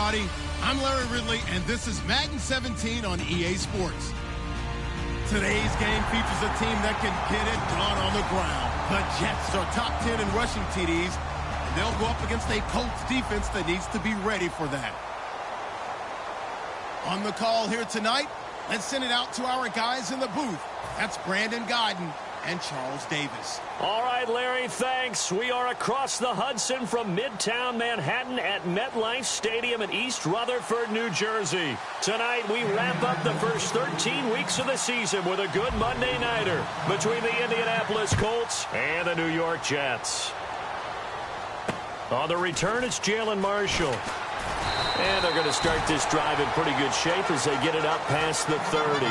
everybody. I'm Larry Ridley, and this is Madden 17 on EA Sports. Today's game features a team that can get it done on the ground. The Jets are top 10 in rushing TDs, and they'll go up against a Colts defense that needs to be ready for that. On the call here tonight, let's send it out to our guys in the booth. That's Brandon Godden and Charles Davis. All right, Larry, thanks. We are across the Hudson from Midtown Manhattan at MetLife Stadium in East Rutherford, New Jersey. Tonight, we wrap up the first 13 weeks of the season with a good Monday nighter between the Indianapolis Colts and the New York Jets. On the return, it's Jalen Marshall. And they're going to start this drive in pretty good shape as they get it up past the 30.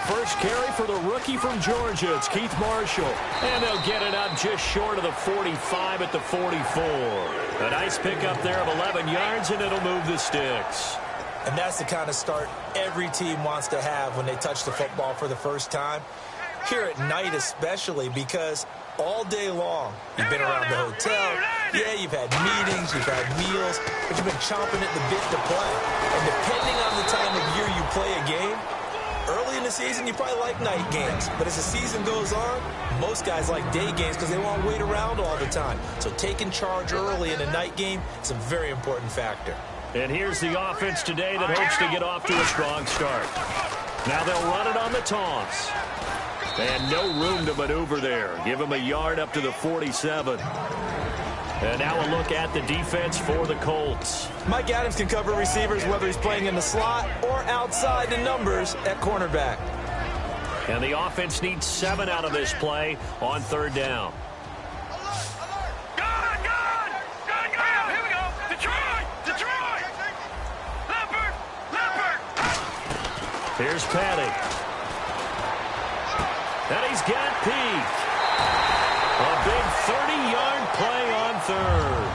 First carry for the rookie from Georgia. It's Keith Marshall. And they'll get it up just short of the 45 at the 44. A nice pickup there of 11 yards, and it'll move the sticks. And that's the kind of start every team wants to have when they touch the football for the first time. Here at night especially, because all day long you've been around the hotel. Yeah, you've had meetings, you've had meals, but you've been chomping at the bit to play. And depending on the time of year you play a game, early in the season, you probably like night games. But as the season goes on, most guys like day games because they won't wait around all the time. So taking charge early in a night game is a very important factor. And here's the offense today that hopes to get off to a strong start. Now they'll run it on the toss. And no room to maneuver there. Give him a yard up to the 47. And now a look at the defense for the Colts. Mike Adams can cover receivers whether he's playing in the slot or outside the numbers at cornerback. And the offense needs 7 out of this play on third down. Here's Patty. And he's got Peake. A big 30-yard play on third.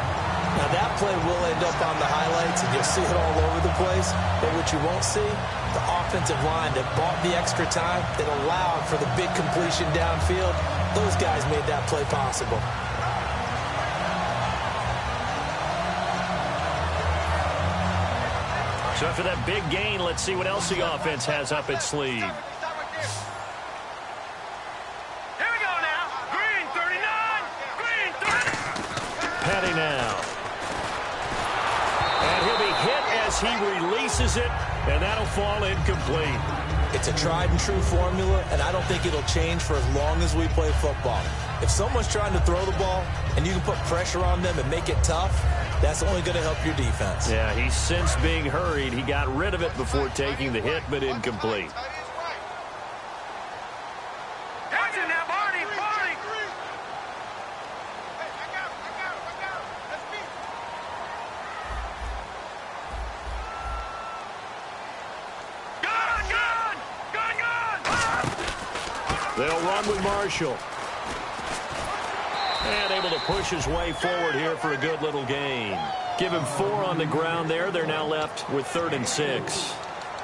Now that play will end up on the highlights, and you'll see it all over the place. But what you won't see, the offensive line that bought the extra time, that allowed for the big completion downfield, those guys made that play possible. So after that big gain, let's see what else the offense has up its sleeve. Patty now. And he'll be hit as he releases it, and that'll fall incomplete. It's a tried and true formula, and I don't think it'll change for as long as we play football. If someone's trying to throw the ball and you can put pressure on them and make it tough, that's only going to help your defense. Yeah, he's since being hurried. He got rid of it before taking the hit, but incomplete. They'll run with Marshall. And able to push his way forward here for a good little gain. Give him 4 on the ground there. They're now left with 3rd and 6.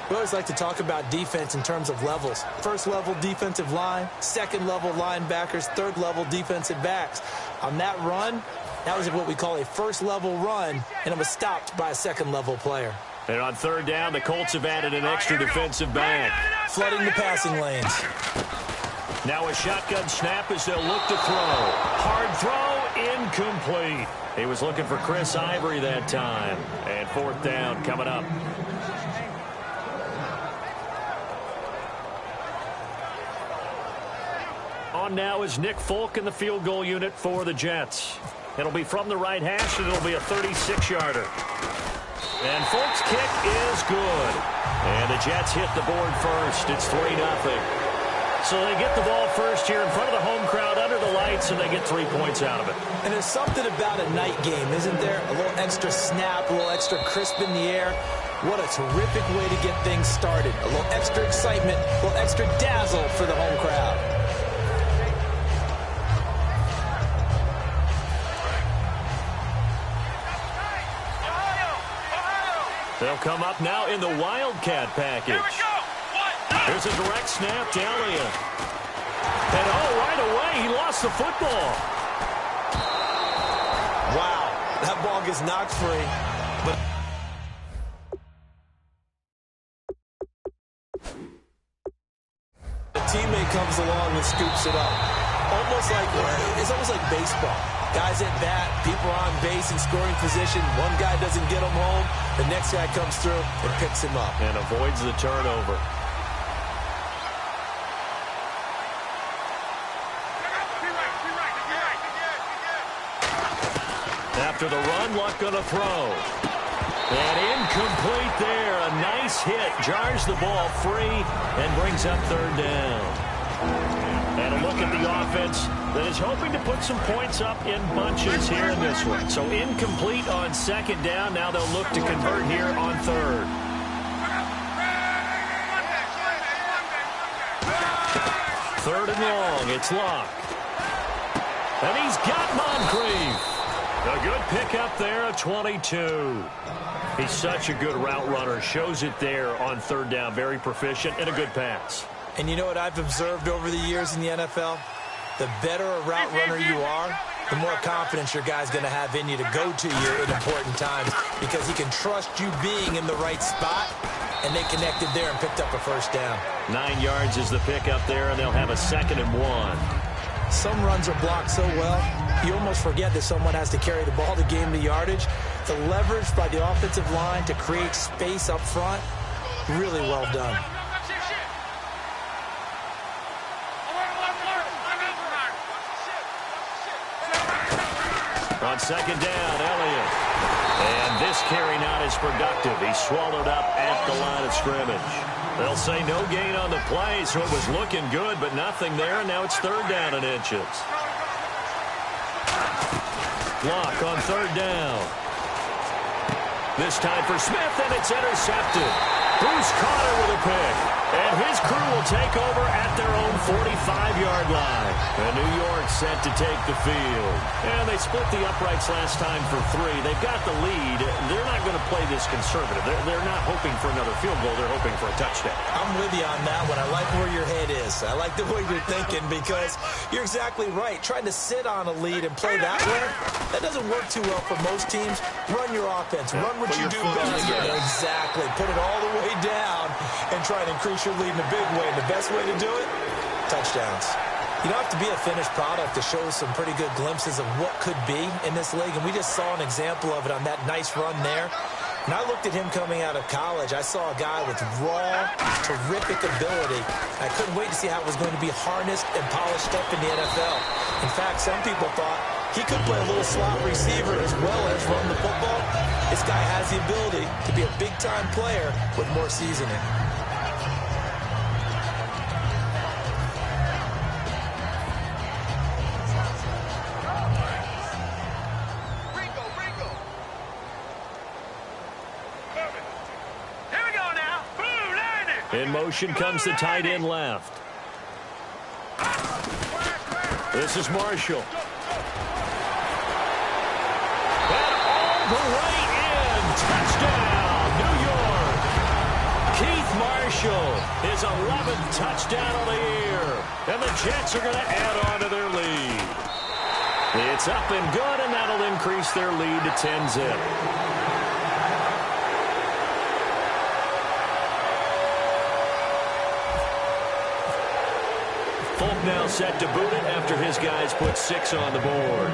We always like to talk about defense in terms of levels. First level defensive line, second level linebackers, third level defensive backs. On that run, that was what we call a first level run, and it was stopped by a second level player. And on third down, the Colts have added an extra defensive back. Flooding the passing lanes. Now a shotgun snap as they'll look to throw. Hard throw, incomplete. He was looking for Chris Ivory that time. And 4th down coming up. On now is Nick Folk in the field goal unit for the Jets. It'll be from the right hash, and it'll be a 36-yarder. And Folk's kick is good. And the Jets hit the board first. It's 3-0. So they get the ball first here in front of the home crowd under the lights, and they get 3 points out of it. And there's something about a night game, isn't there? A little extra snap, a little extra crisp in the air. What a terrific way to get things started. A little extra excitement, a little extra dazzle for the home crowd. They'll come up now in the Wildcat package. Here's a direct snap to Elliott. And right away, he lost the football. Wow, that ball gets knocked free. But a teammate comes along and scoops it up. It's almost like baseball. Guys at bat, people are on base in scoring position. One guy doesn't get him home. The next guy comes through and picks him up. And avoids the turnover. After the run, Luck gonna throw. And incomplete there. A nice hit. Jars the ball free and brings up third down. And a look at the offense that is hoping to put some points up in bunches here in this one. So incomplete on second down. Now they'll look to convert here on third. Third and long. It's Luck. And he's got Moncrief. A good pickup there at 22. He's such a good route runner. Shows it there on third down. Very proficient and a good pass. And you know what I've observed over the years in the NFL? The better a route runner you are, the more confidence your guy's going to have in you to go to you in important times because he can trust you being in the right spot, and they connected there and picked up a first down. 9 yards is the pickup there, and they'll have a 2nd and 1. Some runs are blocked so well, you almost forget that someone has to carry the ball to gain the yardage. The leverage by the offensive line to create space up front, really well done. On second down, Elliott. And this carry not as productive. He's swallowed up at the line of scrimmage. They'll say no gain on the play, so it was looking good, but nothing there. And now it's third down and inches. Luck on third down. This time for Smith, and it's intercepted. Bruce Carter with a pick. And his crew will take over at their own 45-yard line. And New York set to take the field. And they split the uprights last time for 3. They've got the lead. They're not going to play this conservative. They're not hoping for another field goal. They're hoping for a touchdown. I'm with you on that one. I like where your head is. I like the way you're thinking because you're exactly right. Trying to sit on a lead and play that way, that doesn't work too well for most teams. Run your offense. Run what you do best. Exactly. Put it all the way down and try and increase your lead in a big way. And the best way to do it, touchdowns. You don't have to be a finished product to show some pretty good glimpses of what could be in this league. And we just saw an example of it on that nice run there. When I looked at him coming out of college, I saw a guy with raw, terrific ability. I couldn't wait to see how it was going to be harnessed and polished up in the NFL. In fact, some people thought he could play a little slot receiver as well as run the football. This guy has the ability to be a big-time player with more seasoning. In motion comes the tight end left. This is Marshall. And all the way in. Touchdown, New York. Keith Marshall, his 11th touchdown of the year. And the Jets are going to add on to their lead. It's up and good, and that'll increase their lead to 10-zip. Folk now set to boot it after his guys put 6 on the board.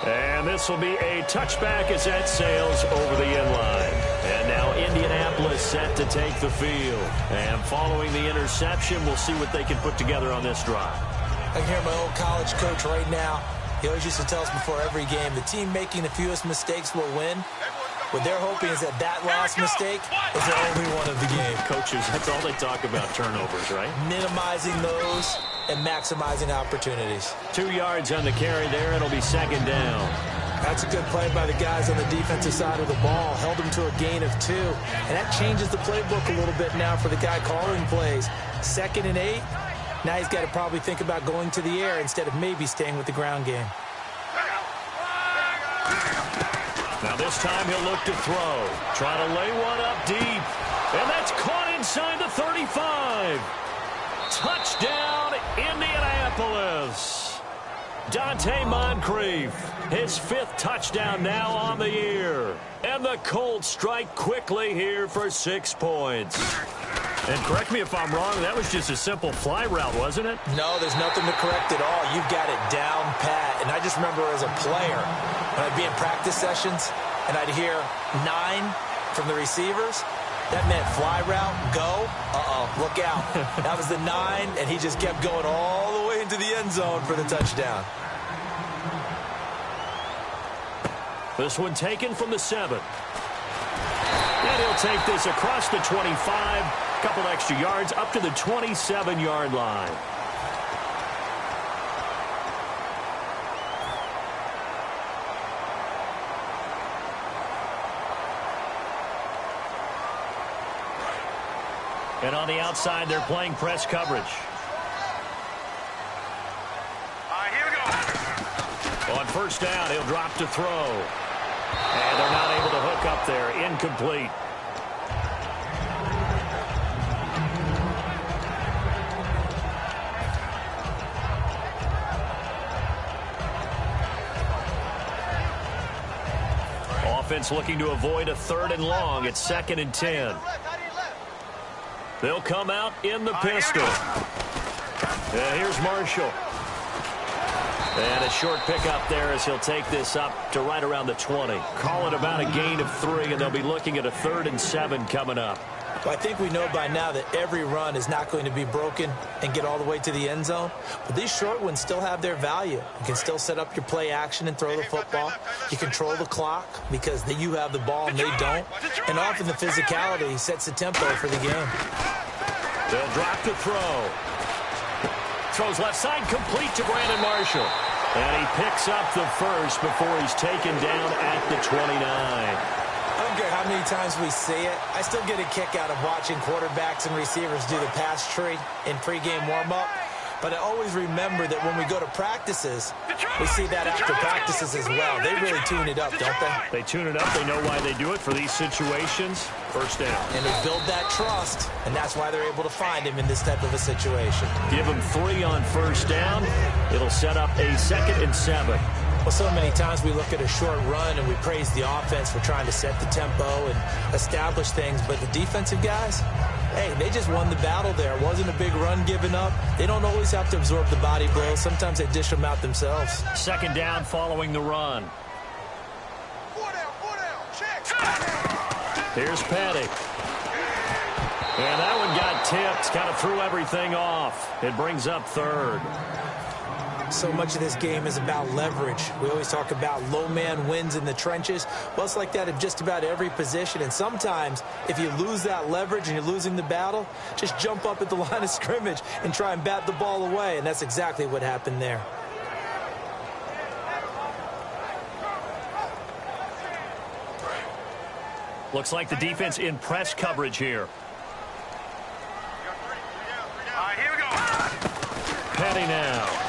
And this will be a touchback as that sails over the end line. And now Indianapolis set to take the field. And following the interception, we'll see what they can put together on this drive. I can hear my old college coach right now. He always used to tell us before every game, the team making the fewest mistakes will win. What they're hoping is that last mistake is the only one of the game. Coaches, that's all they talk about, turnovers, right? Minimizing those and maximizing opportunities. 2 yards on the carry there. It'll be second down. That's a good play by the guys on the defensive side of the ball. Held them to a gain of 2. And that changes the playbook a little bit now for the guy calling plays. 2nd and 8. Now he's got to probably think about going to the air instead of maybe staying with the ground game. Now this time he'll look to throw. Trying to lay one up deep. And that's caught inside the 35. Touchdown, Indianapolis. Dante Moncrief, his 5th touchdown now on the year. And the Colts strike quickly here for 6 points. And correct me if I'm wrong, that was just a simple fly route, wasn't it? No, there's nothing to correct at all. You've got it down pat. And I just remember as a player, when I'd be in practice sessions, and I'd hear 9 from the receivers, that meant fly route, go, look out. That was the 9, and he just kept going all the way into the end zone for the touchdown. This one taken from the 7. And he'll take this across the 25, a couple extra yards up to the 27-yard line. And on the outside, they're playing press coverage. Here we go. On first down, he'll drop to throw. And they're not able to hook up there. Incomplete. Offense looking to avoid a 3rd and long. It's 2nd and 10. They'll come out in the pistol. Here's Marshall. And a short pickup there as he'll take this up to right around the 20. Call it about a gain of 3, and they'll be looking at a 3rd and 7 coming up. Well, I think we know by now that every run is not going to be broken and get all the way to the end zone. But these short ones still have their value. You can still set up your play action and throw the football. You control the clock because you have the ball and they don't. And often the physicality sets the tempo for the game. They'll drop to throw. Throws left side, complete to Brandon Marshall. And he picks up the first before he's taken down at the 29. I don't care how many times we see it. I still get a kick out of watching quarterbacks and receivers do the pass tree in pregame warm-up. But I always remember that when we go to practices, we see that after practices as well. They really tune it up, don't they? They tune it up. They know why they do it for these situations. First down. And they build that trust, and that's why they're able to find him in this type of a situation. Give him 3 on first down. It'll set up a 2nd and 7. Well, so many times we look at a short run and we praise the offense for trying to set the tempo and establish things. But the defensive guys, hey, they just won the battle there. It wasn't a big run given up. They don't always have to absorb the body blows. Sometimes they dish them out themselves. 2nd down following the run. 4 down, check. Here's Petty. And that one got tipped. Kind of threw everything off. It brings up 3rd. So much of this game is about leverage. We always talk about low man wins in the trenches. Well, it's like that in just about every position. And sometimes, if you lose that leverage and you're losing the battle, just jump up at the line of scrimmage and try and bat the ball away. And that's exactly what happened there. Looks like the defense in press coverage here. Here we go. Petty now.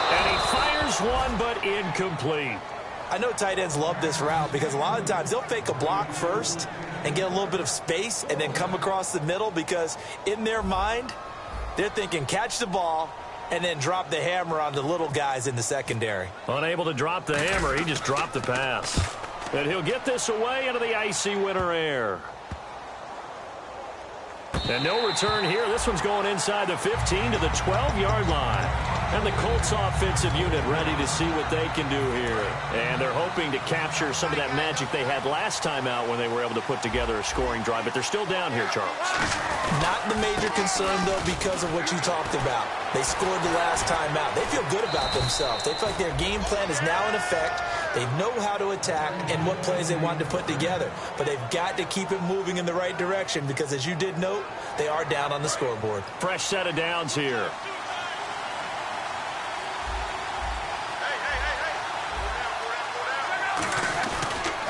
And he fires one, but incomplete. I know tight ends love this route because a lot of times they'll fake a block first and get a little bit of space and then come across the middle because in their mind, they're thinking catch the ball and then drop the hammer on the little guys in the secondary. Unable to drop the hammer, he just dropped the pass. And he'll get this away into the icy winter air. And no return here. This one's going inside the 15 to the 12-yard line. And the Colts offensive unit ready to see what they can do here. And they're hoping to capture some of that magic they had last time out when they were able to put together a scoring drive. But they're still down here, Charles. Not the major concern, though, because of what you talked about. They scored the last time out. They feel good about themselves. They feel like their game plan is now in effect. They know how to attack and what plays they want to put together. But they've got to keep it moving in the right direction because, as you did note, they are down on the scoreboard. Fresh set of downs here.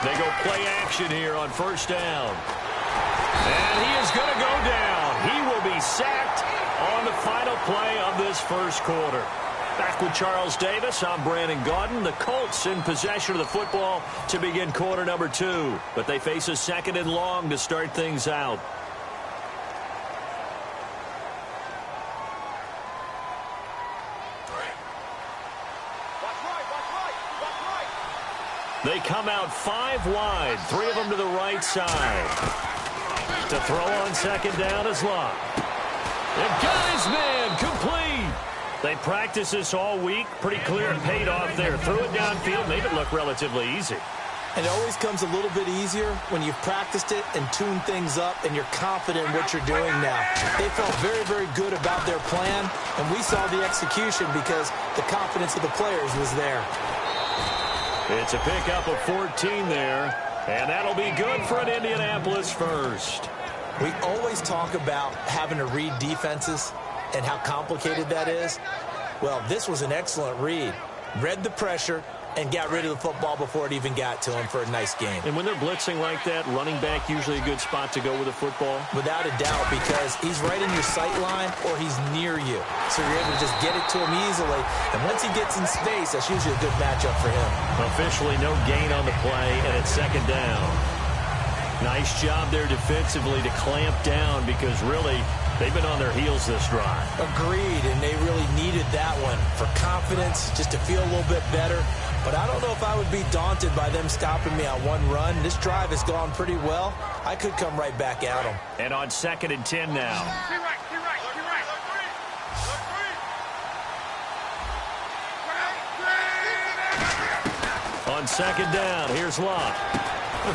They go play action here on first down. And he is going to go down. He will be sacked on the final play of this first quarter. Back with Charles Davis, I'm Brandon Gaudin. The Colts in possession of the football to begin quarter number 2. But they face a 2nd and long to start things out. They come out 5 wide, 3 of them to the right side. To throw on 2nd down is Locke. And got his man complete. They practiced this all week. Pretty clear it paid off there. Threw it downfield, made it look relatively easy. And it always comes a little bit easier when you've practiced it and tuned things up and you're confident in what you're doing now. They felt very, very good about their plan, and we saw the execution because the confidence of the players was there. It's a pickup of 14 there, and that'll be good for an Indianapolis first. We always talk about having to read defenses and how complicated that is. Well, this was an excellent read. Read the pressure and got rid of the football before it even got to him for a nice game. And when they're blitzing like that, running back usually a good spot to go with the football? Without a doubt, because he's right in your sight line or he's near you. So you're able to just get it to him easily. And once he gets in space, that's usually a good matchup for him. Officially no gain on the play, and it's 2nd down. Nice job there defensively to clamp down because really they've been on their heels this drive. Agreed, and they really needed that one for confidence, just to feel a little bit better. But I don't know if I would be daunted by them stopping me on one run. This drive has gone pretty well. I could come right back at them. And on 2nd and 10 now. On 2nd down, here's Locke.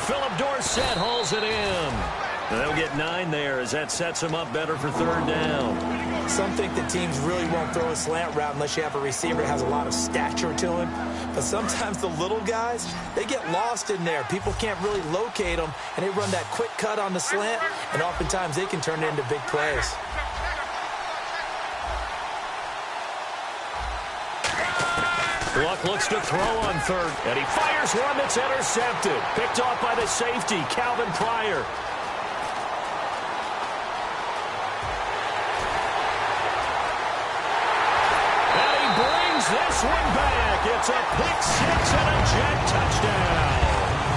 Philip Dorsett hauls it in. They'll get 9 there as that sets them up better for 3rd down. Some think that teams really won't throw a slant route unless you have a receiver that has a lot of stature to him. But sometimes the little guys, they get lost in there. People can't really locate them, and they run that quick cut on the slant, and oftentimes they can turn it into big plays. Luck looks to throw on 3rd, and he fires one that's intercepted. Picked off by the safety, Calvin Pryor. And he brings this one back. It's a pick 6 and a jet touchdown.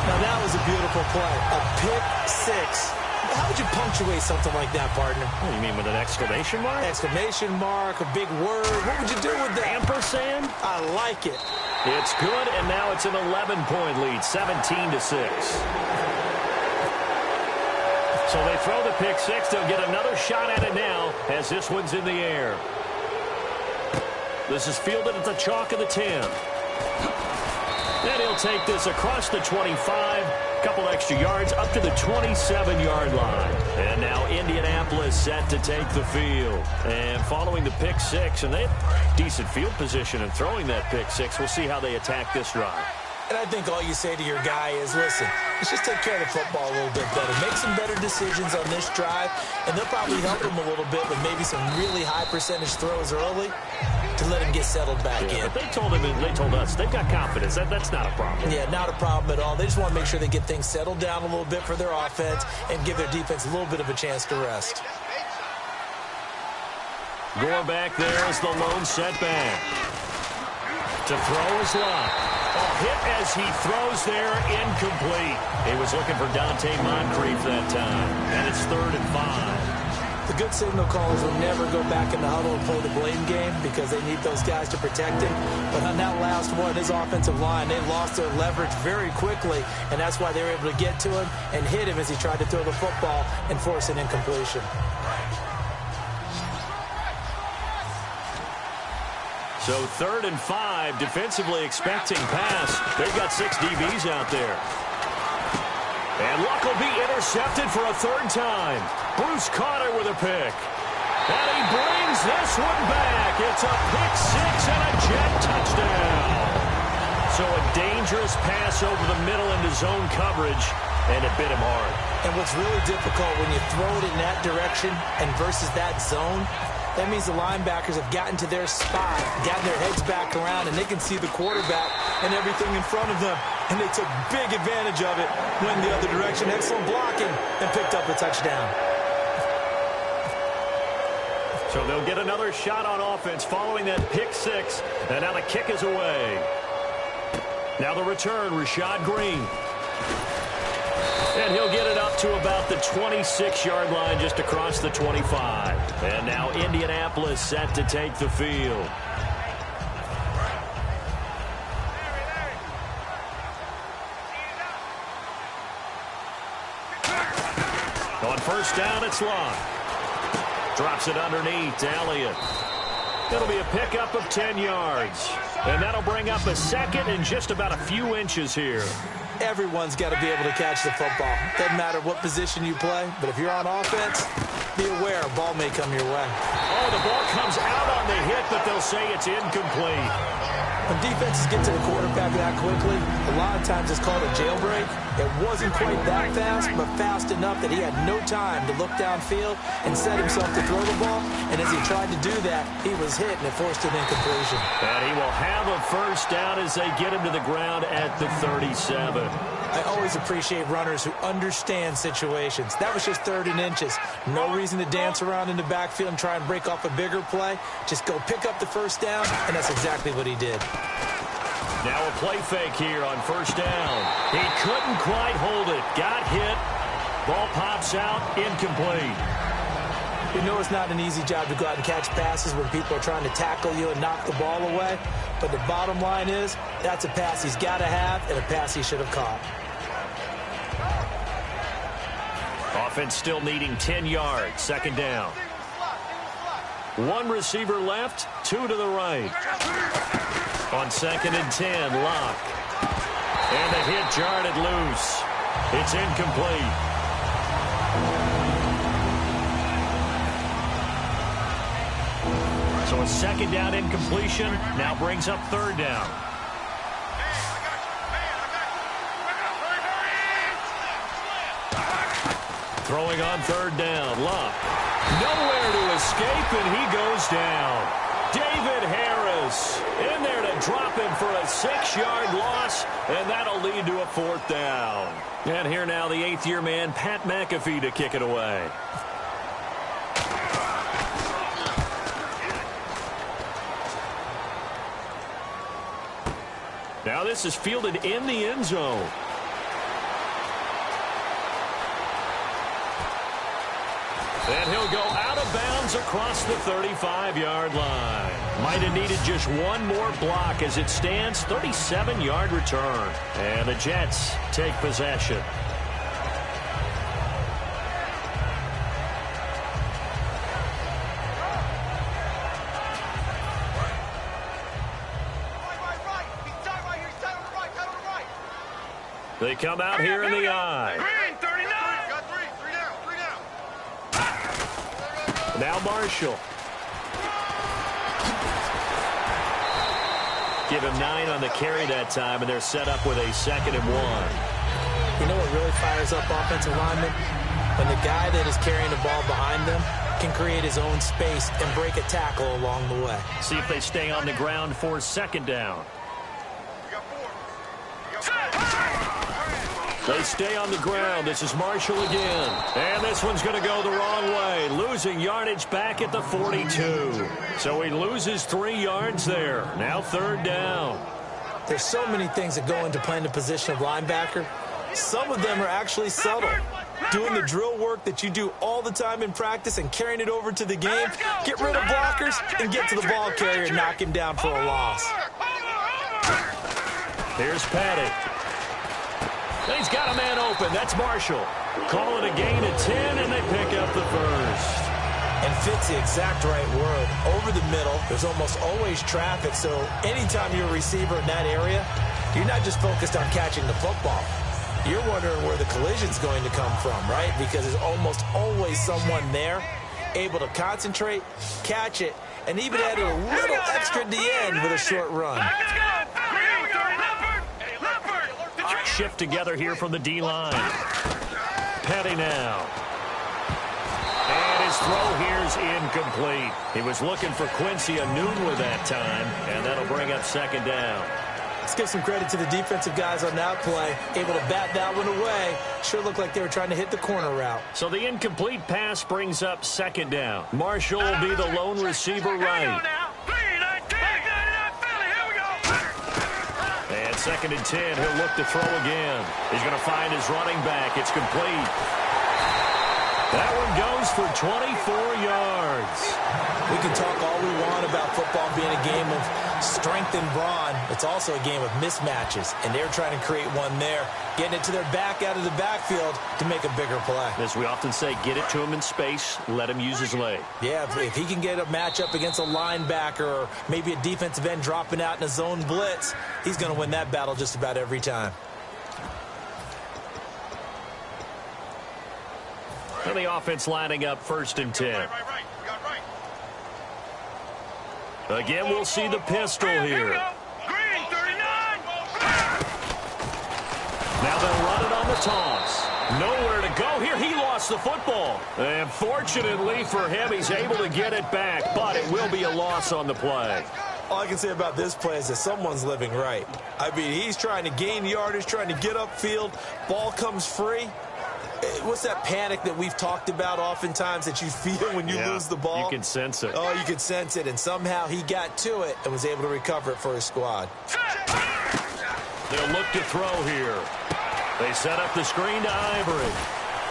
Now that was a beautiful play. A pick 6. How would you punctuate something like that, partner? What do you mean, with an exclamation mark? Exclamation mark, a big word. What would you do with that? Ampersand? I like it. It's good, and now it's an 11-point lead, 17-6. So they throw the pick 6. They'll get another shot at it now as this one's in the air. This is fielded at the chalk of the 10. And he'll take this across the 25. Couple extra yards up to the 27-yard line. And now Indianapolis set to take the field. And following the pick 6, and they have decent field position in throwing that pick 6. We'll see how they attack this drive. And I think all you say to your guy is, listen, let's just take care of the football a little bit better. Make some better decisions on this drive, and they'll probably help him a little bit with maybe some really high percentage throws early to let him get settled back in. But they told us they've got confidence. That's not a problem. Yeah, not a problem at all. They just want to make sure they get things settled down a little bit for their offense and give their defense a little bit of a chance to rest. Gore back there is the lone setback. To throw is Locke. Hit as he throws there, incomplete. He was looking for Dante Moncrief that time. And it's 3rd and 5. The good signal callers will never go back in the huddle and play the blame game because they need those guys to protect him. But on that last one, his offensive line, they lost their leverage very quickly, and that's why they were able to get to him and hit him as he tried to throw the football and force an incompletion. So 3rd and 5, defensively expecting pass. They've got 6 DBs out there. And Luck will be intercepted for a 3rd time. Bruce Carter with a pick. And he brings this one back. It's a pick 6 and a jet touchdown. So a dangerous pass over the middle into zone coverage, and it bit him hard. And what's really difficult when you throw it in that direction and versus that zone, that means the linebackers have gotten to their spot, gotten their heads back around, and they can see the quarterback and everything in front of them. And they took big advantage of it, went the other direction, excellent blocking, and picked up a touchdown. So they'll get another shot on offense following that pick six. And now the kick is away. Now the return, Rashad Green. And he'll get it up to about the 26-yard line, just across the 25. And now Indianapolis set to take the field. On first down, it's Locke. Drops it underneath to Elliott. It'll be a pickup of 10 yards. And that'll bring up a second and just about a few inches here. Everyone's got to be able to catch the football. Doesn't matter what position you play, but if you're on offense, be aware a ball may come your way. Oh, the ball comes out on the hit, but they'll say it's incomplete. When defenses get to the quarterback that quickly, a lot of times it's called a jailbreak. It wasn't quite that fast, but fast enough that he had no time to look downfield and set himself to throw the ball. And as he tried to do that, he was hit, and it forced an incompletion. And he will have a first down as they get him to the ground at the 37. I always appreciate runners who understand situations. That was just 3rd and inches. No reason to dance around in the backfield and try and break off a bigger play. Just go pick up the first down, and that's exactly what he did. Now a play fake here on first down. He couldn't quite hold it. Got hit. Ball pops out. Incomplete. You know it's not an easy job to go out and catch passes when people are trying to tackle you and knock the ball away. But the bottom line is, that's a pass he's got to have and a pass he should have caught. Offense still needing 10 yards. Second down. One receiver left, 2 to the right. On 2nd and 10, Locke. And the hit jarred it loose. It's incomplete. So a second down incompletion now brings up 3rd down. Throwing on 3rd down, Locke. Nowhere to escape, and he goes down. David Harris in there to drop him for a 6-yard loss, and that'll lead to a 4th down. And here now the 8th-year man, Pat McAfee, to kick it away. Now this is fielded in the end zone. And he'll go out of bounds across the 35-yard line. Might have needed just one more block as it stands, 37-yard return. And the Jets take possession. They come out here in the I. Now Marshall. Give him 9 on the carry that time, and they're set up with a 2nd and 1. You know what really fires up offensive linemen? When the guy that is carrying the ball behind them can create his own space and break a tackle along the way. See if they stay on the ground for 2nd down. They stay on the ground. This is Marshall again. And this one's going to go the wrong way. Losing yardage back at the 42. So he loses 3 yards there. Now 3rd down. There's so many things that go into playing the position of linebacker. Some of them are actually subtle. Doing the drill work that you do all the time in practice and carrying it over to the game. Get rid of blockers and get to the ball carrier and knock him down for a loss. Here's Paddock. He's got a man open. That's Marshall. Call it a gain of 10, and they pick up the first. And fit's the exact right word. Over the middle, there's almost always traffic, so anytime you're a receiver in that area, you're not just focused on catching the football. You're wondering where the collision's going to come from, right? Because there's almost always someone there able to concentrate, catch it, and even add a little extra at the end with a short run. Shift together here from the D-line. Petty now. And his throw here's incomplete. He was looking for Quincy Enunwa that time, and that'll bring up 2nd down. Let's give some credit to the defensive guys on that play. Able to bat that one away. Sure looked like they were trying to hit the corner route. So the incomplete pass brings up second down. Marshall will be the lone receiver right. And second and 10, he'll look to throw again. He's going to find his running back. It's complete. That one goes for 24 yards. We can talk all we want about football being a game of strength and brawn. It's also a game of mismatches, and they're trying to create one there, getting it to their back out of the backfield to make a bigger play. As we often say, get it to him in space, let him use his leg. Yeah, if he can get a matchup against a linebacker or maybe a defensive end dropping out in a zone blitz, he's going to win that battle just about every time. And the offense lining up 1st and 10. Again, we'll see the pistol here. Now they'll run it on the toss. Nowhere to go here. He lost the football. And fortunately for him, he's able to get it back, but it will be a loss on the play. All I can say about this play is that someone's living right. I mean, he's trying to gain yardage, trying to get upfield. Ball comes free. What's that panic that we've talked about oftentimes that you feel when you lose the ball? You can sense it. Oh, you can sense it, and somehow he got to it and was able to recover it for his squad. They'll look to throw here. They set up the screen to Ivory.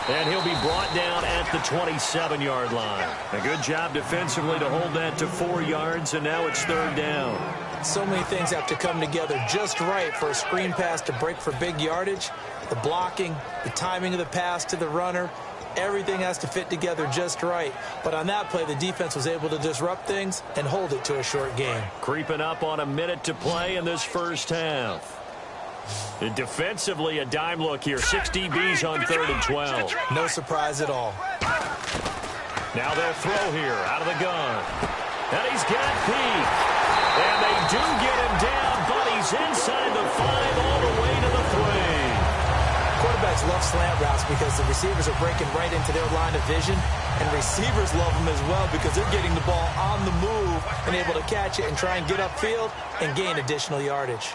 And he'll be brought down at the 27-yard line. A good job defensively to hold that to 4 yards, and now it's 3rd down. So many things have to come together just right for a screen pass to break for big yardage. The blocking, the timing of the pass to the runner, everything has to fit together just right. But on that play, the defense was able to disrupt things and hold it to a short game. Creeping up on a minute to play in this first half. And defensively, a dime look here. 6 DBs on 3rd and 12. No surprise at all. Now they'll throw here out of the gun. And he's got Peak. And they do get him down, but he's inside the 5 all the way to the 3. Quarterbacks love slant routes because the receivers are breaking right into their line of vision, and receivers love them as well because they're getting the ball on the move and able to catch it and try and get upfield and gain additional yardage.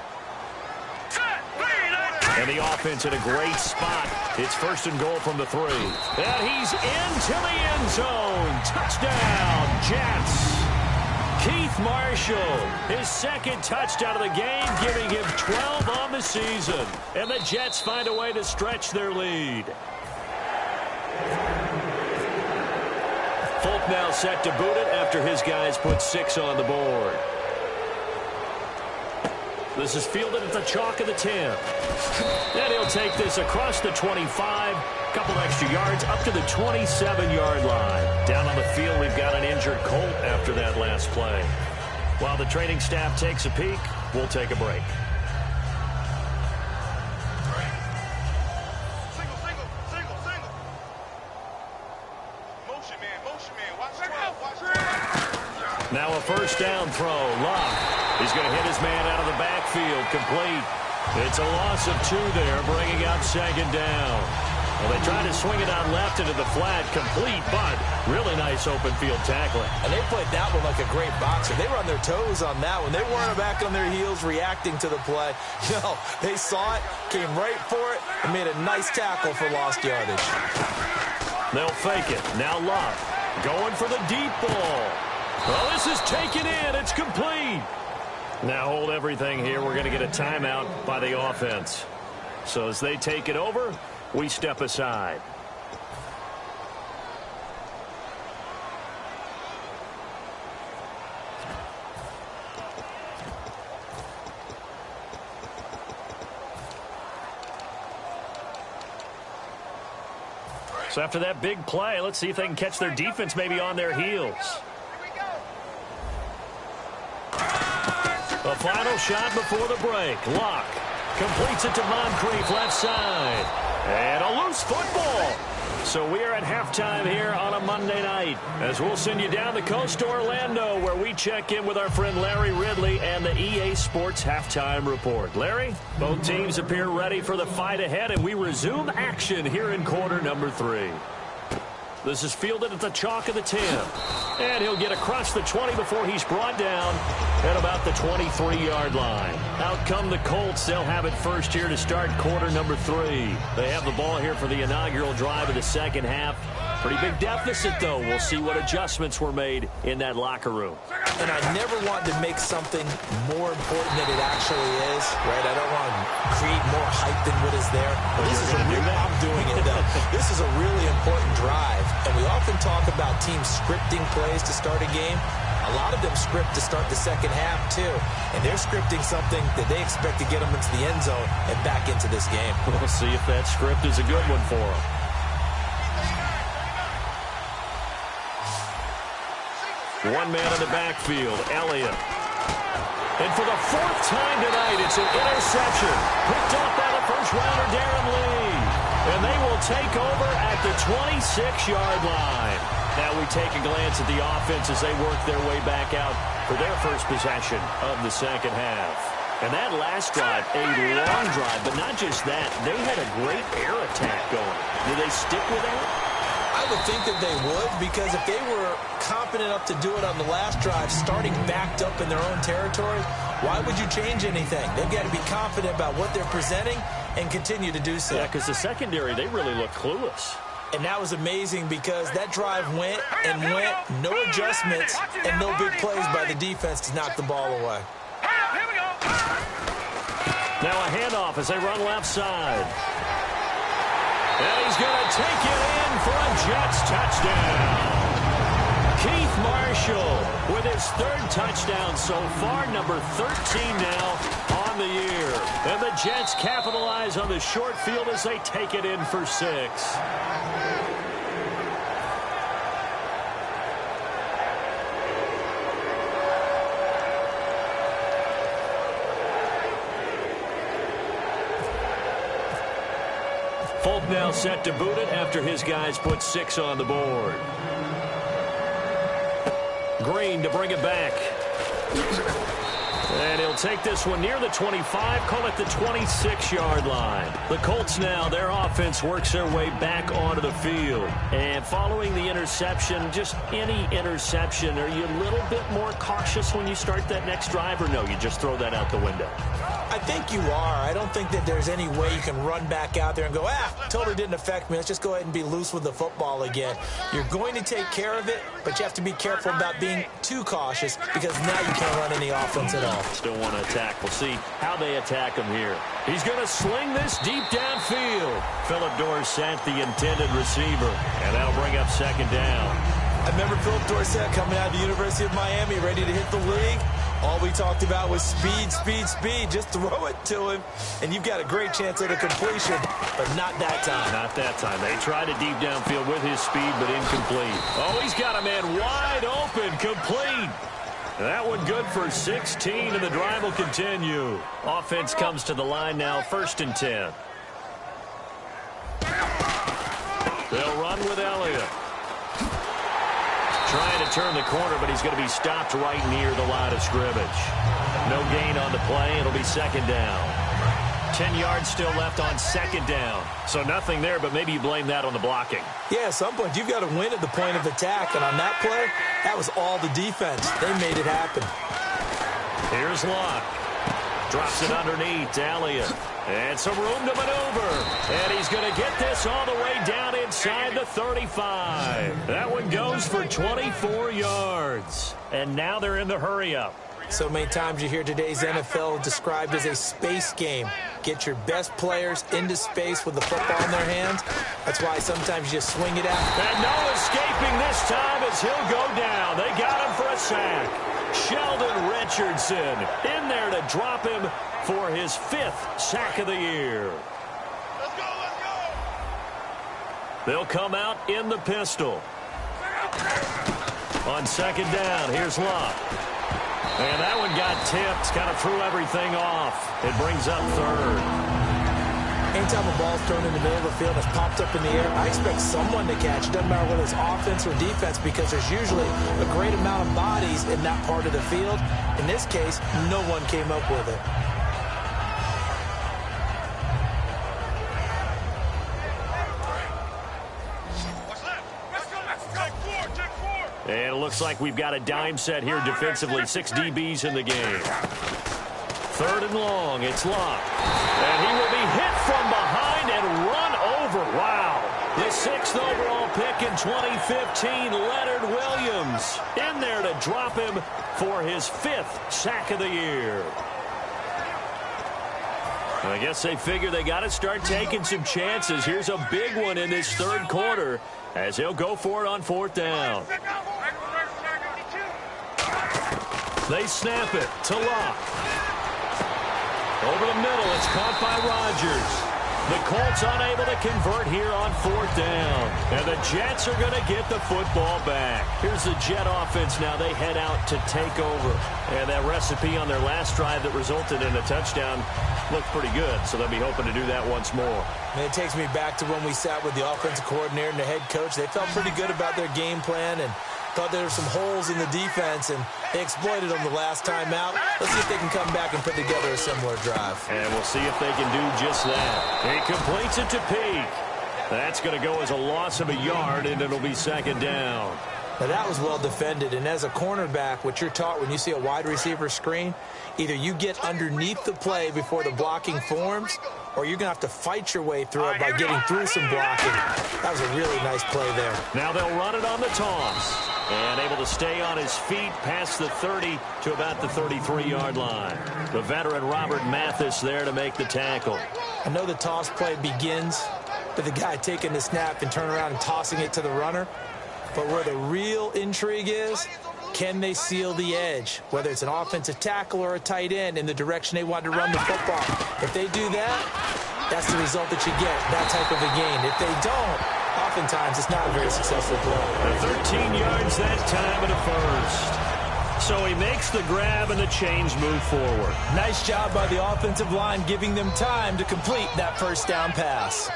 And the offense in a great spot. It's 1st and goal from the 3. And he's into the end zone. Touchdown, Jets. Keith Marshall, his 2nd touchdown of the game, giving him 12 on the season. And the Jets find a way to stretch their lead. Folk now set to boot it after his guys put 6 on the board. This is fielded at the chalk of the 10. And he'll take this across the 25. Couple extra yards up to the 27-yard line. Down on the field, we've got an injured Colt after that last play. While the training staff takes a peek, we'll take a break. Now a 1st down throw. Love. He's going to hit his man out of the backfield. Complete. It's a loss of 2 there, bringing up 2nd down. Well, they tried to swing it out left into the flat. Complete, but really nice open field tackling. And they played that one like a great boxer. They were on their toes on that one. They weren't back on their heels reacting to the play. No, they saw it, came right for it, and made a nice tackle for lost yardage. They'll fake it. Now Love going for the deep ball. Well, this is taken in. It's complete. Now hold everything here. We're going to get a timeout by the offense. So as they take it over, we step aside. So after that big play, let's see if they can catch their defense maybe on their heels. A final shot before the break. Locke completes it to Moncrief left side. And a loose football. So we are at halftime here on a Monday night as we'll send you down the coast to Orlando where we check in with our friend Larry Ridley and the EA Sports Halftime Report. Larry, both teams appear ready for the fight ahead, and we resume action here in quarter number 3. This is fielded at the chalk of the 10. And he'll get across the 20 before he's brought down at about the 23-yard line. Out come the Colts. They'll have it first here to start quarter number 3. They have the ball here for the inaugural drive of the second half. Pretty big deficit, though. We'll see what adjustments were made in that locker room. And I never want to make something more important than it actually is, right? I don't want to create more hype than what is there. But this is I'm doing it, though. This is a really important drive. And we often talk about teams scripting plays to start a game. A lot of them script to start the second half, too. And they're scripting something that they expect to get them into the end zone and back into this game. We'll see if that script is a good one for them. One man in the backfield, Elliott. And for the 4th time tonight, it's an interception. Picked off by the first-rounder, Darren Lee. And they will take over at the 26-yard line. Now we take a glance at the offense as they work their way back out for their first possession of the second half. And that last drive, a long drive, but not just that. They had a great air attack going. Did they stick with that? I would think that they would, because if they were confident enough to do it on the last drive, starting backed up in their own territory, why would you change anything? They've got to be confident about what they're presenting and continue to do so. Yeah, because the secondary, they really look clueless. And that was amazing because that drive went and went, no adjustments, and no big plays by the defense to knock the ball away. Here we go. Now a handoff as they run left side. And he's going to take it in for a Jets touchdown. Keith Marshall with his 3rd touchdown so far, number 13 now on the year. And the Jets capitalize on the short field as they take it in for 6. Folk now set to boot it after his guys put 6 on the board. Green to bring it back. And he'll take this one near the 25, call it the 26-yard line. The Colts now, their offense works their way back onto the field. And following the interception, just any interception, are you a little bit more cautious when you start that next drive, or no, you just throw that out the window? I think you are. I don't think that there's any way you can run back out there and go, totally didn't affect me. Let's just go ahead and be loose with the football again. You're going to take care of it, but you have to be careful about being too cautious because now you can't run any offense at all. Still want to attack. We'll see how they attack him here. He's going to sling this deep downfield. Phillip Dorsett, the intended receiver, and that'll bring up second down. I remember Phillip Dorsett coming out of the University of Miami, ready to hit the league. All we talked about was speed, speed, speed. Just throw it to him, and you've got a great chance at a completion, but not that time. Not that time. They tried a deep downfield with his speed, but incomplete. Oh, he's got a man wide open, complete. That one good for 16, and the drive will continue. Offense comes to the line now, 1st and 10. They'll run with Elliott. Trying to turn the corner, but he's going to be stopped right near the line of scrimmage. No gain on the play. It'll be second down. 10 yards still left on second down. So nothing there, but maybe you blame that on the blocking. Yeah, at some point, you've got to win at the point of attack. And on that play, that was all the defense. They made it happen. Here's Locke. Drops it underneath to Elliott. And some room to maneuver. And he's going to get this all the way down inside the 35. That one goes for 24 yards. And now they're in the hurry-up. So many times you hear today's NFL described as a space game. Get your best players into space with the football in their hands. That's why sometimes you just swing it out. And no escaping this time as he'll go down. They got him for a sack. Sheldon Richardson in there to drop him for his 5th sack of the year. Let's go, let's go. They'll come out in the pistol. On second down, here's Locke. And that one got tipped, kind of threw everything off. It brings up 3rd. Anytime a ball's thrown in the middle of the field and it's popped up in the air, I expect someone to catch. It doesn't matter whether it's offense or defense because there's usually a great amount of bodies in that part of the field. In this case, no one came up with it. What's left? Let's go. And it looks like we've got a dime set here defensively. 6 DBs in the game. 3rd and long. It's Locke. And he will be hit from behind and run over. Wow. The 6th overall pick in 2015, Leonard Williams, in there to drop him for his 5th sack of the year. I guess they figure they got to start taking some chances. Here's a big one in this 3rd quarter as he'll go for it on 4th down. They snap it to Locke. Over the middle, it's caught by Rodgers. The Colts unable to convert here on 4th down. And the Jets are going to get the football back. Here's the Jet offense now. They head out to take over. And that recipe on their last drive that resulted in a touchdown looked pretty good. So they'll be hoping to do that once more. And it takes me back to when we sat with the offensive coordinator and the head coach. They felt pretty good about their game plan and thought there were some holes in the defense, and they exploited them the last time out. Let's see if they can come back and put together a similar drive. And we'll see if they can do just that. He completes it to Peak. That's going to go as a loss of a yard, and it'll be 2nd down. Now, that was well defended, and as a cornerback, what you're taught when you see a wide receiver screen, either you get underneath the play before the blocking forms, or you're going to have to fight your way through it by getting through some blocking. That was a really nice play there. Now they'll run it on the toss. And able to stay on his feet past the 30 to about the 33-yard line. The veteran Robert Mathis there to make the tackle. I know the toss play begins with the guy taking the snap and turning around and tossing it to the runner. But where the real intrigue is, can they seal the edge? Whether it's an offensive tackle or a tight end in the direction they want to run the football. If they do that, that's the result that you get, that type of a gain. If they don't, oftentimes it's not a very successful play. 13 yards that time in the 1st. So he makes the grab and the chains move forward. Nice job by the offensive line giving them time to complete that 1st down pass.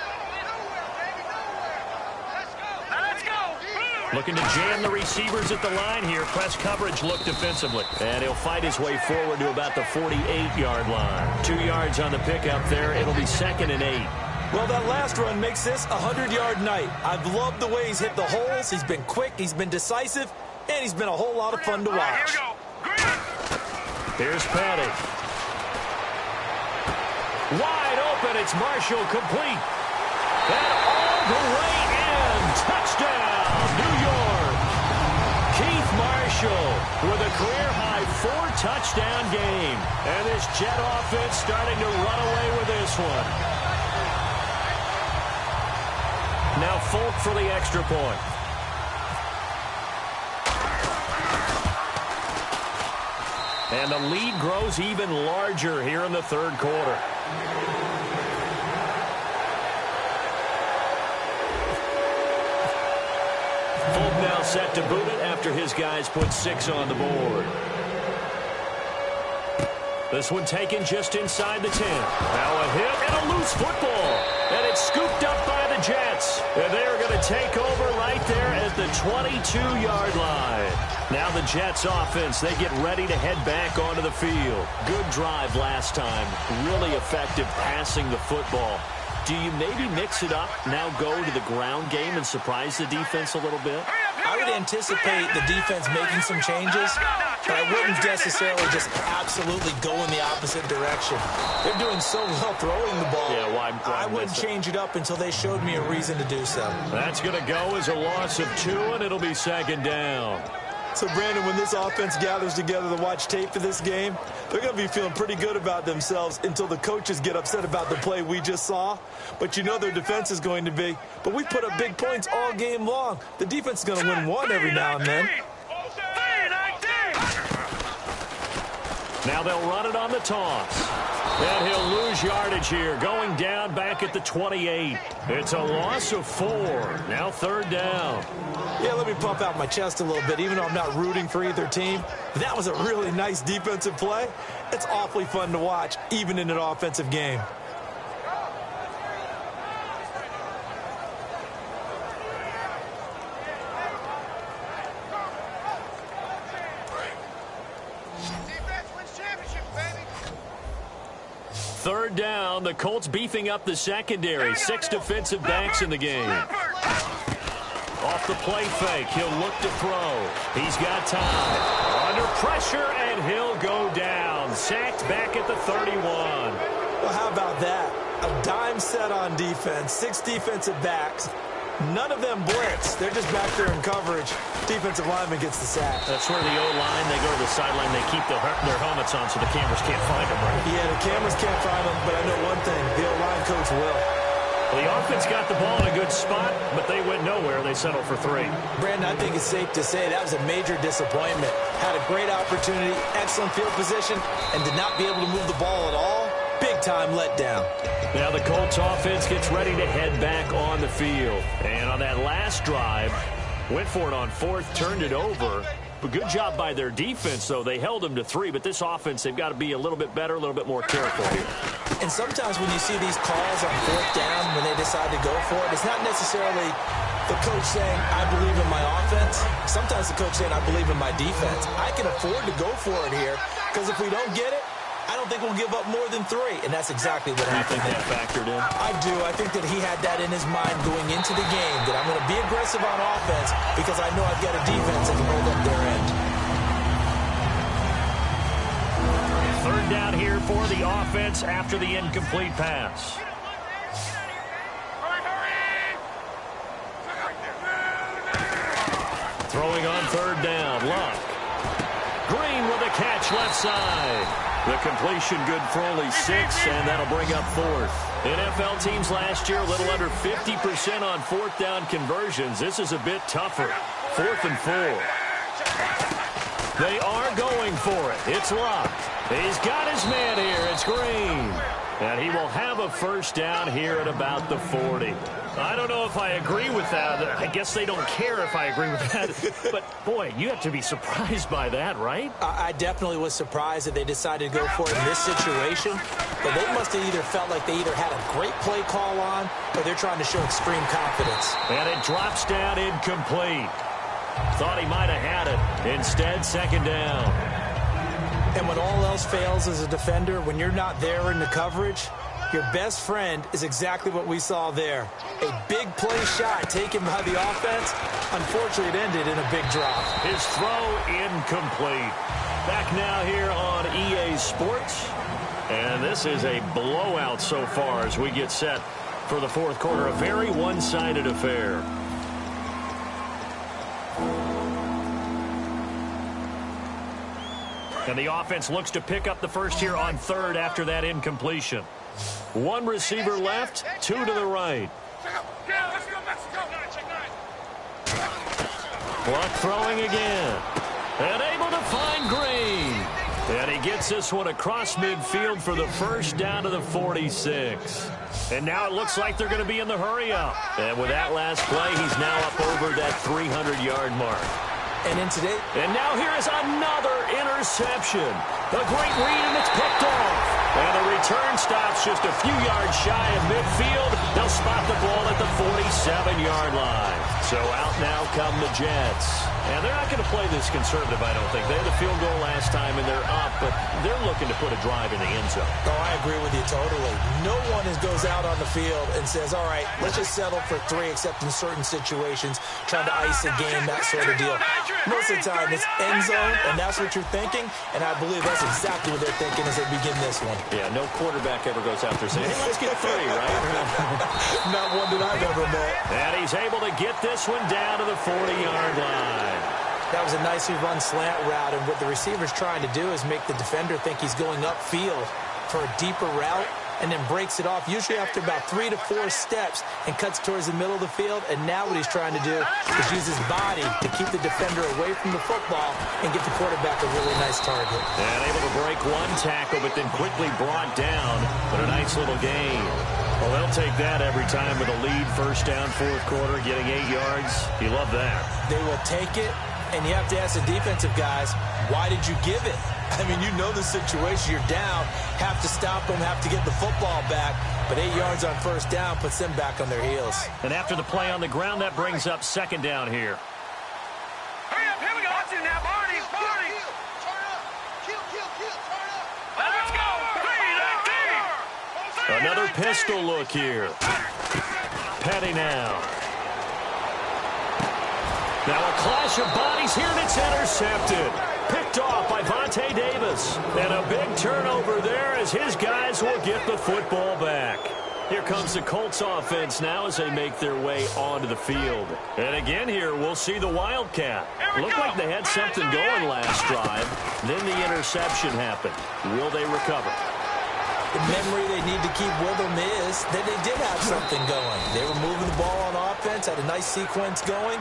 Looking to jam the receivers at the line here. Press coverage look defensively. And he'll fight his way forward to about the 48-yard line. 2 yards on the pickup there. It'll be 2nd and 8. Well, that last run makes this a 100-yard night. I've loved the way he's hit the holes. He's been quick, he's been decisive, and he's been a whole lot of fun to watch. Here's Patty. Wide open, it's Marshall complete. And all the way in. Touchdown, New York. Keith Marshall with a career-high 4-touchdown game. And this Jet offense starting to run away with this one. Now Folk for the extra point. And the lead grows even larger here in the 3rd quarter. Folk now set to boot it after his guys put 6 on the board. This one taken just inside the 10. Now a hit and a loose football. And it's scooped up by the Jets. And they're going to take over right there at the 22-yard line. Now the Jets offense, they get ready to head back onto the field. Good drive last time. Really effective passing the football. Do you maybe mix it up, now go to the ground game and surprise the defense a little bit? I would anticipate the defense making some changes, but I wouldn't necessarily just absolutely go in the opposite direction. They're doing so well throwing the ball. Yeah, why I wouldn't change it up until they showed me a reason to do so. That's going to go as a loss of 2, and it'll be 2nd down. So, Brandon, when this offense gathers together to watch tape for this game, they're going to be feeling pretty good about themselves until the coaches get upset about the play we just saw. But you know their defense is going to be. But we put up big points all game long. The defense is going to win one every now and then. Now they'll run it on the toss. And he'll lose yardage here, going down back at the 28. It's a loss of 4. Now 3rd down. Yeah, let me pump out my chest a little bit, even though I'm not rooting for either team. That was a really nice defensive play. It's awfully fun to watch, even in an offensive game. Third down, the Colts beefing up the secondary. 6 defensive backs in the game. Off off the play fake. He'll look to throw. He's got time. Under pressure, and he'll go down. Sacked back at the 31. Well, how about that? A dime set on defense, 6 defensive backs. None of them blitz. They're just back there in coverage. Defensive lineman gets the sack. That's where the O-line, they go to the sideline, they keep their helmets on so the cameras can't find them, right? Yeah, the cameras can't find them, but I know one thing. The O-line coach will. The offense got the ball in a good spot, but they went nowhere. They settled for 3. Brandon, I think it's safe to say that was a major disappointment. Had a great opportunity, excellent field position, and did not be able to move the ball at all. Big-time letdown. Now the Colts offense gets ready to head back on the field. And on that last drive, went for it on 4th, turned it over. But good job by their defense, though. They held them to 3, but this offense, they've got to be a little bit better, a little bit more careful here. And sometimes when you see these calls on 4th down, when they decide to go for it, it's not necessarily the coach saying, I believe in my offense. Sometimes the coach saying, I believe in my defense. I can afford to go for it here, because if we don't get it, I don't think we'll give up more than 3, and that's exactly what happened. You think that factored in? I do. I think that he had that in his mind going into the game, that I'm going to be aggressive on offense because I know I've got a defense that can hold up their end. 3rd down here for the offense after the incomplete pass. Throwing on 3rd down, Luck. Green with a catch left side. The completion good for only 6, and that'll bring up 4th. NFL teams last year a little under 50% on 4th down conversions. This is a bit tougher. 4th and 4. They are going for it. It's Luck. He's got his man here. It's Green. And he will have a 1st down here at about the 40. I don't know if I agree with that. I guess they don't care if I agree with that. But, boy, you have to be surprised by that, right? I definitely was surprised that they decided to go for it in this situation. But they must have either felt like they either had a great play call on or they're trying to show extreme confidence. And it drops down incomplete. Thought he might have had it. Instead, 2nd down. And when all else fails as a defender, when you're not there in the coverage, your best friend is exactly what we saw there. A big play shot taken by the offense. Unfortunately, it ended in a big drop. His throw incomplete. Back now here on EA Sports. And this is a blowout so far as we get set for the 4th quarter. A very one-sided affair. And the offense looks to pick up the first here on 3rd after that incompletion. 1 receiver left, 2 to the right. Luck throwing again. And able to find Green. And he gets this one across midfield for the 1st down to the 46. And now it looks like they're going to be in the hurry-up. And with that last play, he's now up over that 300-yard mark. And now here is another interception. A great read, and it's picked off. And the return stops just a few yards shy of midfield. They'll spot the ball at the 47-yard line. So out now come the Jets. And they're not going to play this conservative, I don't think. They had the field goal last time, and they're up, but they're looking to put a drive in the end zone. Oh, I agree with you totally. No one goes out on the field and says, all right, let's just settle for 3, except in certain situations, trying to ice a game, that sort of deal. Most of the time, it's end zone, and that's what you're thinking, and I believe that's exactly what they're thinking as they begin this one. Yeah, no quarterback ever goes out there saying, hey, let's get 3, right? Not one that I've ever met. And he's able to get this one down to the 40-yard line. That was a nicely run slant route, and what the receiver's trying to do is make the defender think he's going upfield for a deeper route, and then breaks it off, usually after about 3 to 4 steps, and cuts towards the middle of the field. And now what he's trying to do is use his body to keep the defender away from the football and get the quarterback a really nice target. And able to break 1 tackle, but then quickly brought down. But a nice little gain. Well, they'll take that every time with a lead. 1st down, 4th quarter, getting 8 yards. You love that. They will take it, and you have to ask the defensive guys, why did you give it? I mean, you know the situation. You're down, have to stop them, have to get the football back. But 8 yards on 1st down puts them back on their heels. And after the play on the ground, that brings up 2nd down here. Hurry up, here we go. Watch it now, Barney. Turn up. Kill, turn up. Let's go. 3, 19. Another pistol look here. Petty now. Now a clash of bodies here, and it's intercepted. Picked off by Vontae Davis. And a big turnover there as his guys will get the football back. Here comes the Colts offense now as they make their way onto the field. And again here, we'll see the Wildcat. Looked like they had something going last drive. Then the interception happened. Will they recover? The memory they need to keep with them is that they did have something going. They were moving the ball on offense, had a nice sequence going.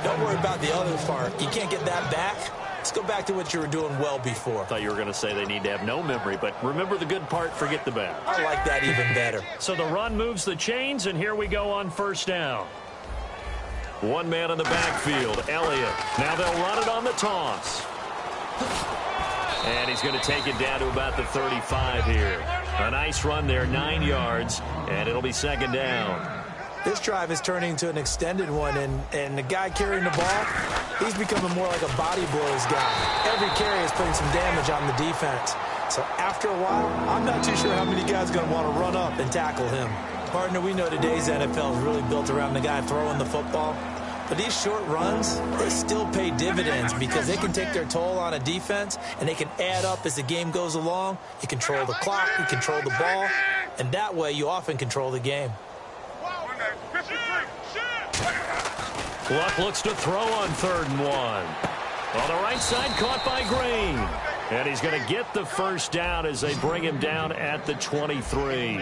Don't worry about the other part. You can't get that back. Let's go back to what you were doing well before. I thought you were going to say they need to have no memory, but remember the good part, forget the bad. I like that even better. So the run moves the chains, and here we go on first down. One man in the backfield, Elliott. Now they'll run it on the toss. And he's going to take it down to about the 35 here. A nice run there, 9 yards, and it'll be second down. This drive is turning into an extended one, and the guy carrying the ball, he's becoming more like a body blows guy. Every carry is putting some damage on the defense. So after a while, I'm not too sure how many guys are going to want to run up and tackle him. Partner, we know today's NFL is really built around the guy throwing the football. But these short runs, they still pay dividends because they can take their toll on a defense, and they can add up as the game goes along. You control the clock, you control the ball, and that way you often control the game. Luck looks to throw on 3rd and 1. On the right side, caught by Green. And he's going to get the first down as they bring him down at the 23.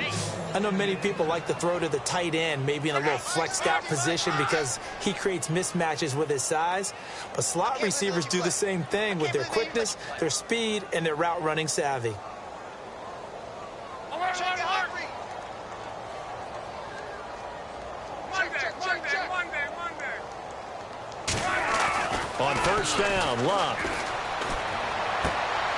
I know many people like to throw to the tight end, maybe in a little flexed out position because he creates mismatches with his size. But slot receivers do the same thing with their quickness, their speed, and their route running savvy. On first down, Luck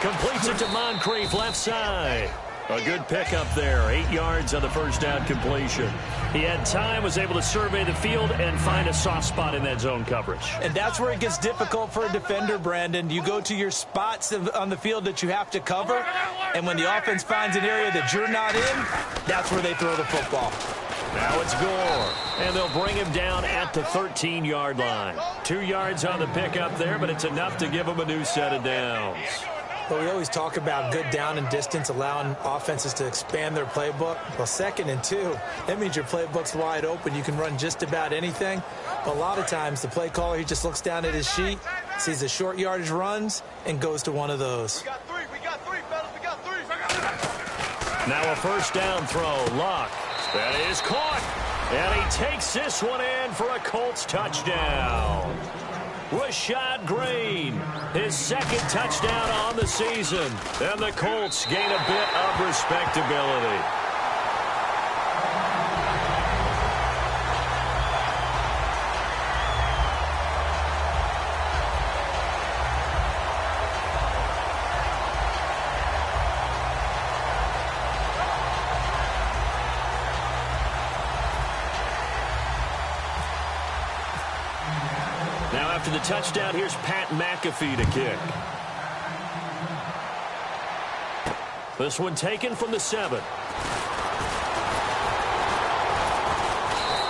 completes it to Moncrief, left side. A good pickup there, 8 yards on the first down completion. He had time, was able to survey the field and find a soft spot in that zone coverage. And that's where it gets difficult for a defender, Brandon. You go to your spots on the field that you have to cover, and when the offense finds an area that you're not in, that's where they throw the football. Now it's Gore, and they'll bring him down at the 13-yard line. 2 yards on the pickup there, but it's enough to give him a new set of downs. But we always talk about good down and distance, allowing offenses to expand their playbook. Well, 2nd and 2, that means your playbook's wide open. You can run just about anything. But a lot of times, the play caller, he just looks down at his sheet, sees the short yardage runs, and goes to one of those. We got three, fellas. We got three. Now a first down throw, Luck. That is caught, and he takes this one in for a Colts touchdown. Rashad Green, his 2nd touchdown on the season, and the Colts gain a bit of respectability. After the touchdown, here's Pat McAfee to kick. This one taken from the 7.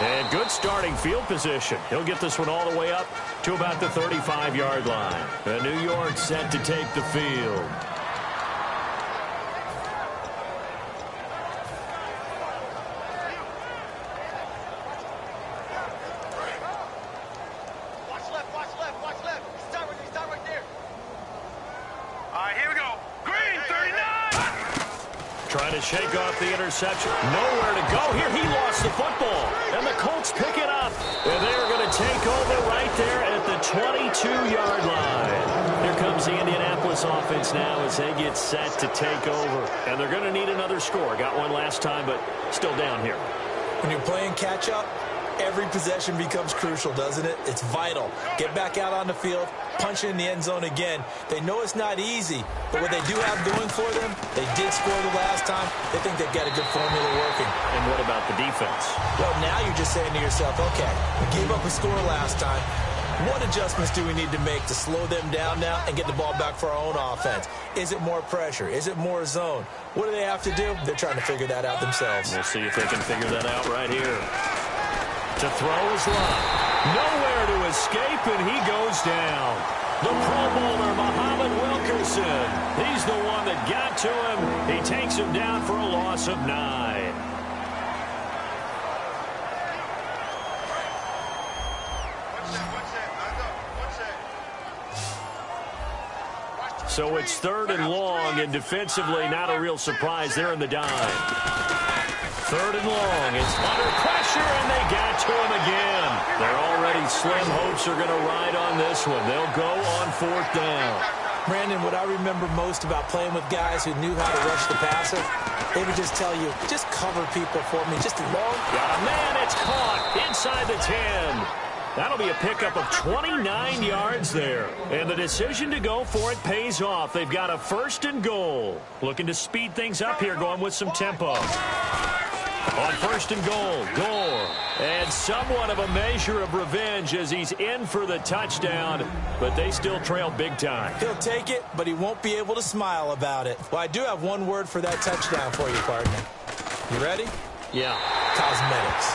And good starting field position. He'll get this one all the way up to about the 35-yard line. And New York set to take the field. Trying to shake off the interception. Nowhere to go here. He lost the football. And the Colts pick it up. And they're going to take over right there at the 22-yard line. Here comes the Indianapolis offense now as they get set to take over. And they're going to need another score. Got one last time, but still down here. When you're playing catch-up, every possession becomes crucial, doesn't it? It's vital. Get back out on the field, punch it in the end zone again. They know it's not easy, but what they do have going for them, they did score the last time. They think they've got a good formula working. And what about the defense? Well, now you're just saying to yourself, okay, we gave up a score last time. What adjustments do we need to make to slow them down now and get the ball back for our own offense? Is it more pressure? Is it more zone? What do they have to do? They're trying to figure that out themselves. We'll see if they can figure that out right here. To throw is Luck. Nowhere to escape, deep, and he goes down. The Pro Bowler, Muhammad Wilkerson. He's the one that got to him. He takes him down for a loss of 9. So it's 3rd and long, and defensively not a real surprise. They're in the dime. 3rd and long. It's under pressure, and they got to him again. They're already slim hopes are going to ride on this one. They'll go on 4th down. Brandon, what I remember most about playing with guys who knew how to rush the passer, they would just tell you, just cover people for me, just long. Got a man, it's caught inside the 10. That'll be a pickup of 29 yards there. And the decision to go for it pays off. They've got a 1st and goal. Looking to speed things up here, going with some tempo. On 1st and goal, Gore. And somewhat of a measure of revenge as he's in for the touchdown, but they still trail big time. He'll take it, but he won't be able to smile about it. Well, I do have one word for that touchdown for you, partner. You ready? Yeah. Cosmetics.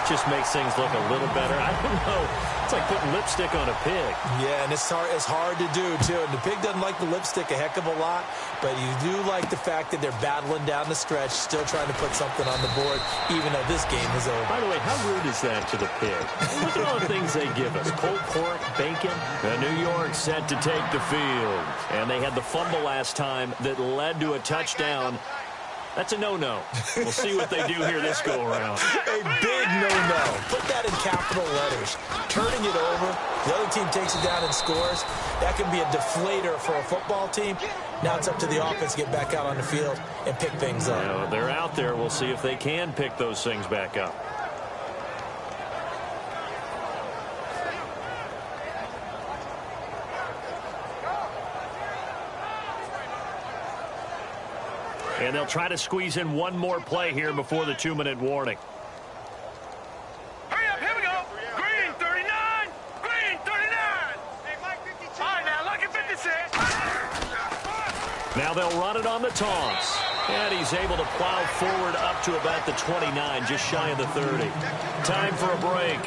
Just makes things look a little better. I don't know. It's like putting lipstick on a pig. Yeah, and it's hard to do, too. And the pig doesn't like the lipstick a heck of a lot, but you do like the fact that they're battling down the stretch, still trying to put something on the board, even though this game is over. By the way, how rude is that to the pig? Look at all the things they give us. Pulled pork, bacon. New York set to take the field. And they had the fumble last time that led to a touchdown. That's a no-no. We'll see what they do here this go-around. A big no-no. Put that in capital letters. Turning it over, the other team takes it down and scores. That can be a deflator for a football team. Now it's up to the offense to get back out on the field and pick things up. Yeah, they're out there. We'll see if they can pick those things back up. And they'll try to squeeze in one more play here before the 2-minute warning. Hurry up, here we go. Green, 39. Green, 39. Hey, Mike, 52. All right, now, look at 56. Now they'll run it on the toss. And he's able to plow forward up to about the 29, just shy of the 30. Time for a break.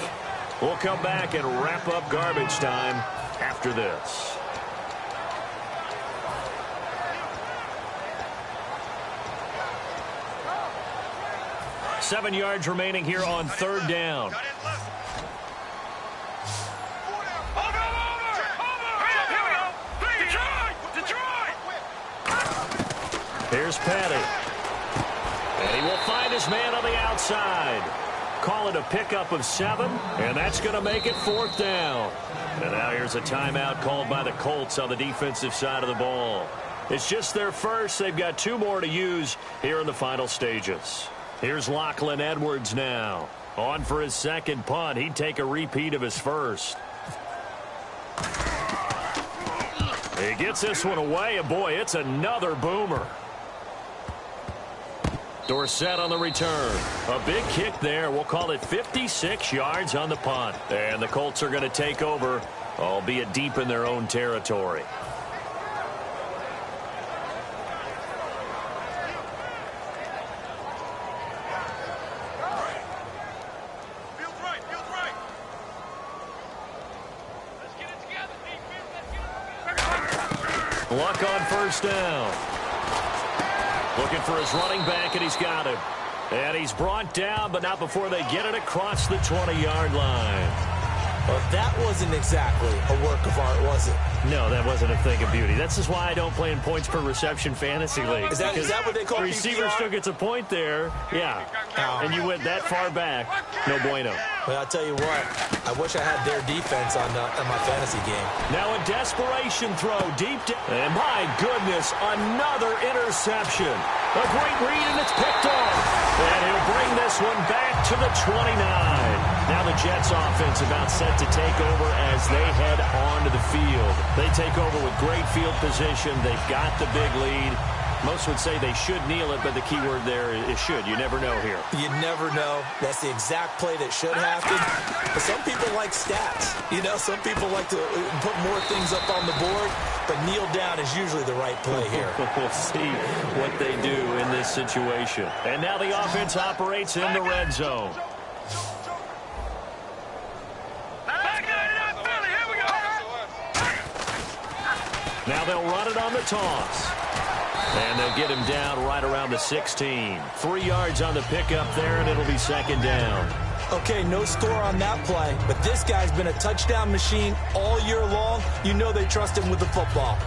We'll come back and wrap up garbage time after this. 7 yards remaining here on 3rd down. Here's Petty. And he will find his man on the outside. Call it a pickup of 7, and that's going to make it 4th down. And now here's a timeout called by the Colts on the defensive side of the ball. It's just their first. They've got 2 more to use here in the final stages. Here's Lachlan Edwards now. On for his 2nd punt. He'd take a repeat of his first. He gets this one away, and boy, it's another boomer. Dorsett on the return. A big kick there. We'll call it 56 yards on the punt. And the Colts are going to take over, albeit deep in their own territory. Luck on 1st down. Looking for his running back, and he's got him. And he's brought down, but not before they get it across the 20-yard line. Well, that wasn't exactly a work of art, was it? No, that wasn't a thing of beauty. This is why I don't play in points per reception fantasy league. Is that what they call the receiver PPR? still gets a point there. Yeah. And you went that far back. No bueno. Well, I'll tell you what. I wish I had their defense on my fantasy game. Now a desperation throw deep down. And my goodness, another interception. A great read, and it's picked off. And he'll bring this one back to the 29. Now the Jets offense about set to take over as they head onto the field. They take over with great field position. They've got the big lead. Most would say they should kneel it, but the key word there is should. You never know here. You never know. That's the exact play that should happen. But some people like stats. You know, some people like to put more things up on the board, but kneel down is usually the right play here. We'll see what they do in this situation. And now the offense operates in the red zone. Now they'll run it on the toss. And they'll get him down right around the 16. 3 yards on the pickup there, and it'll be second down. Okay, no score on that play, but this guy's been a touchdown machine all year long. You know they trust him with the football.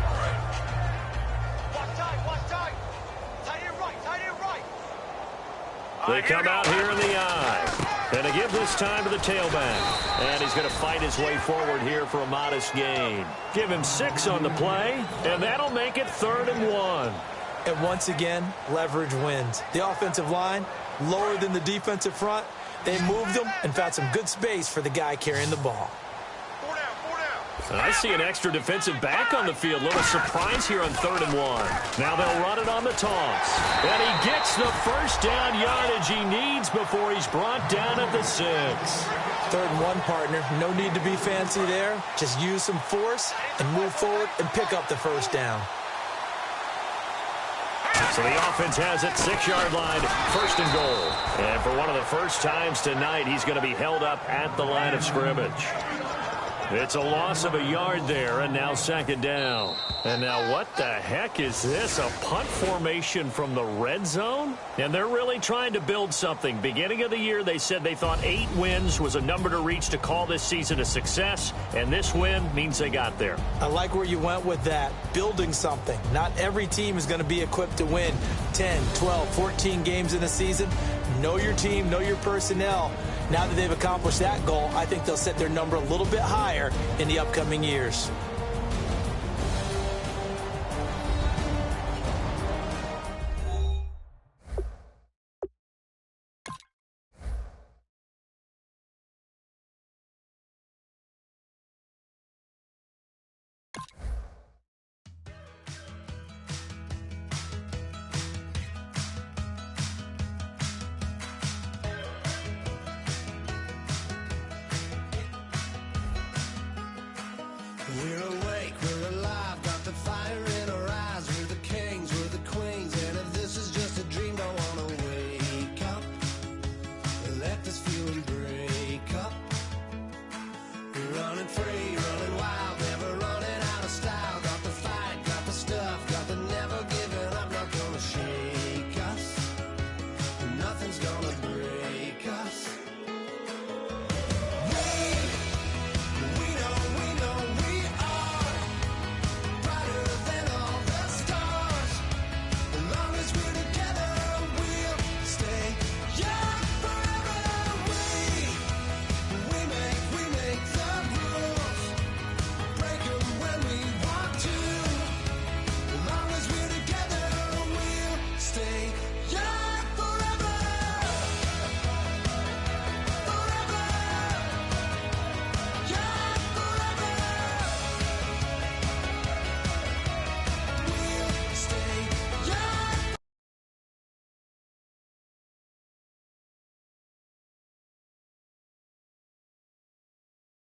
They come out here in the eye. And they give this time to the tailback. And he's going to fight his way forward here for a modest gain. Give him 6 on the play, and that'll make it 3rd and 1. And once again, leverage wins. The offensive line, lower than the defensive front. They moved them and found some good space for the guy carrying the ball. I see an extra defensive back on the field. A little surprise here on 3rd and 1. Now they'll run it on the toss. And he gets the first down yardage he needs before he's brought down at the 6. 3rd and 1, partner. No need to be fancy there. Just use some force and move forward and pick up the first down. So the offense has it, 6-yard line, 1st and goal. And for one of the first times tonight, he's going to be held up at the line of scrimmage. It's a loss of a yard there, and now 2nd down. And now what the heck is this? A punt formation from the red zone? And they're really trying to build something. Beginning of the year, they said they thought 8 wins was a number to reach to call this season a success, and this win means they got there. I like where you went with that. Building something. Not every team is going to be equipped to win 10, 12, 14 games in a season. Know your team, know your personnel. Now that they've accomplished that goal, I think they'll set their number a little bit higher in the upcoming years. We're awake, we're alive, got the fire in our eyes. We're the kings, we're the queens, and if this is just a dream, don't wanna wake up. Let this feeling break up. We're running free.